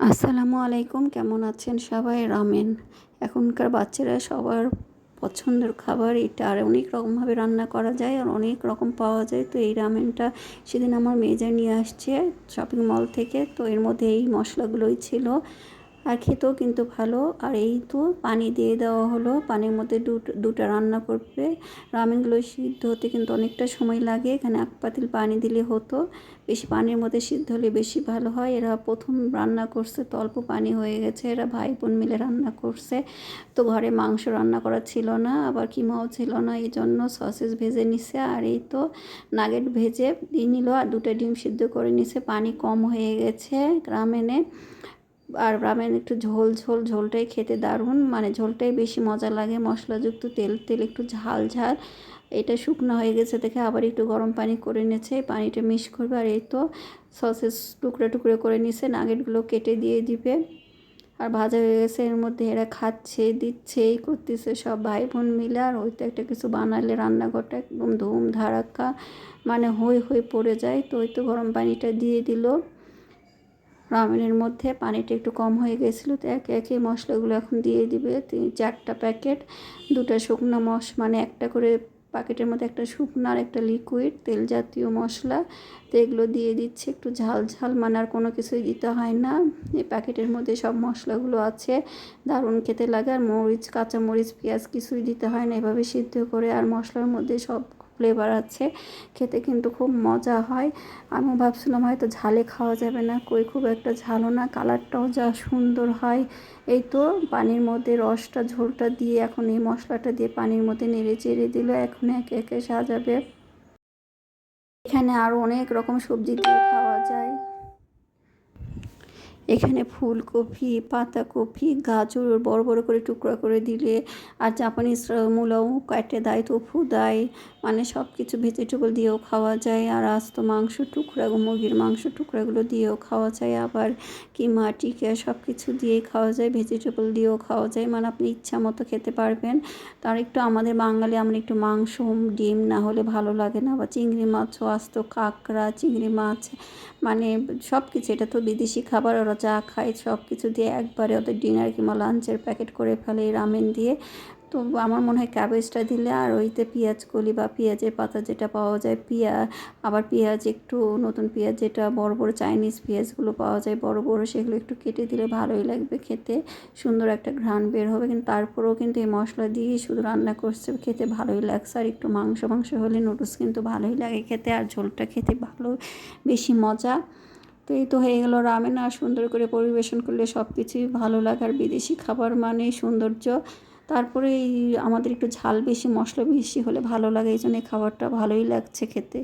আসসালামু আলাইকুম, কেমন আছেন সবাই? রামেন এখনকার বাচ্চারা সবার পছন্দের খাবার এটা। আর অনেক রকমভাবে রান্না করা যায় আর অনেক রকম পাওয়া যায়। তো এই রামেনটা সেদিন আমার মেজা নিয়ে আসছে শপিং মল থেকে। তো এর মধ্যে এই মশলাগুলোই ছিল আর খেতেও কিন্তু ভালো। আর এই তো পানি দিয়ে দেওয়া হলো, পানির মধ্যে দুটো রান্না করবে। রামেনগুলো সিদ্ধ হতে কিন্তু অনেকটা সময় লাগে, এখানে 1 পাতিল পানি দিলে হতো। বেশি পানির মধ্যে সিদ্ধ হলে বেশি ভালো হয়। এরা প্রথম রান্না করছে তো অল্প পানি হয়ে গেছে, এরা ভাই বোন মিলে রান্না করছে। তো ঘরে মাংস রান্না করা ছিল না, আবার কিমাও ছিল না, এই জন্য সসেস ভেজে নিছে। আর এই তো নাগেট ভেজে দিয়ে নিল আর 2টা ডিম সিদ্ধ করে নিছে। পানি কম হয়ে গেছে রামেনে। আর রামেন একটু ঝোল ঝোল, ঝোলটাই খেতে দারুণ, মানে ঝোলটাই বেশি মজা লাগে। মশলাযুক্ত তেল তেল একটু ঝাল ঝাল। এটা শুকনো হয়ে গেছে দেখে আবার একটু গরম পানি করে নিয়েছে, পানিটা মিক্স করবে। আর এই তো সসেস টুকরো টুকরো করে নিছে, নাগেটগুলো কেটে দিয়ে দিবে। আর ভাজা হয়ে গেছে, এর মধ্যে এরা খাচ্ছে দিচ্ছে এই করতেছে সব ভাই বোন মিলে। আর ওই তো একটা কিছু বানালে রান্নাঘরটা একদম ধুম ধারাক্কা, মানে হই হই পড়ে যায়। তো ওই তো গরম পানিটা দিয়ে দিল রামেনের মধ্যে, পানিটা একটু কম হয়ে গেছিলো। তো একে একে মশলাগুলো এখন দিয়ে দিবে। 4টা প্যাকেট, 2টা শুকনো মানে একটা করে প্যাকেটের মধ্যে একটা শুকনো আর একটা লিকুইড তেল জাতীয় মশলা। তো এগুলো দিয়ে দিচ্ছে একটু ঝাল ঝাল, মানে আর কোনো কিছুই দিতে হয় না। এই প্যাকেটের মধ্যে সব মশলাগুলো আছে, দারুণ খেতে লাগে। আর মরিচ, কাঁচা মরিচ, পেঁয়াজ কিছুই দিতে হয় না, এভাবে সিদ্ধ করে। আর মশলার মধ্যে সব ফ্লেভার আছে, খেতে কিন্তু খুব মজা হয়। আমিও ভাবছিলাম হয়তো ঝালে খাওয়া যাবে না, কই খুব একটা ঝালও না, কালারটাও যা সুন্দর হয়। এই তো পানির মধ্যে রসটা ঝোলটা দিয়ে এখন এই মশলাটা দিয়ে পানির মধ্যে নেড়ে চেড়ে দিল, এখন একে একে সাজাবে। এখানে আরও অনেক রকম সবজি দিয়ে খাওয়া যায়। এখানে ফুলকপি, পাতাকপি, গাজর বড় বড় করে টুকরা করে দিলে, আর জাপানিজ মূলাও কাটে দেয়, tofu দেয়, মানে সব কিছু ভেজিটেবল দিয়েও খাওয়া যায়। আর আস্ত মাংস টুকরা, মুরগির মাংস টুকরাগুলো দিয়েও খাওয়া যায়। আবার কিমা, টিকা সব কিছু দিয়েই খাওয়া যায়, ভেজিটেবল দিয়েও খাওয়া যায়, মানে আপনি ইচ্ছা মতো খেতে পারবেন। তার একটু আমাদের বাঙালি, আমরা একটু মাংস ডিম না হলে ভালো লাগে না। বা চিংড়ি মাছও, আস্ত কাঁকড়া, চিংড়ি মাছ, মানে সব কিছু, এটা তো বিদেশি খাবার, ওরা যা খায় সব কিছু দিয়ে একবারে ওদের ডিনার কিংবা লাঞ্চের প্যাকেট করে ফেলে এই রামেন দিয়ে। তো আমার মনে হয় ক্যাবেজটা দিলে আর ওইতে পেঁয়াজ কলি বা পেঁয়াজের পাতা যেটা পাওয়া যায়, আবার পেঁয়াজ একটু নতুন পেঁয়াজ, যেটা বড় বড় চাইনিজ পেঁয়াজগুলো পাওয়া যায় বড় বড়, সেগুলো একটু কেটে দিলে ভালোই লাগবে খেতে, সুন্দর একটা ঘ্রাণ বের হবে। কিন্তু তারপরেও কিন্তু এই মশলা দিয়ে শুধু রান্না করছে, খেতে ভালোই লাগছে। আর একটু মাংস মাংস হলে নুডলস কিন্তু ভালোই লাগে খেতে, আর ঝোলটা খেতে ভালো, বেশি মজা। তো এই তো হয়ে গেল রামেন। আর সুন্দর করে পরিবেশন করলে সব কিছুই ভালো লাগে। আর বিদেশি খাবার মানে সৌন্দর্য। তারপরে এই আমাদের একটু ঝাল বেশি, মশলা বেশি হলে ভালো লাগে, এই জন্য খাবারটা ভালোই লাগছে খেতে।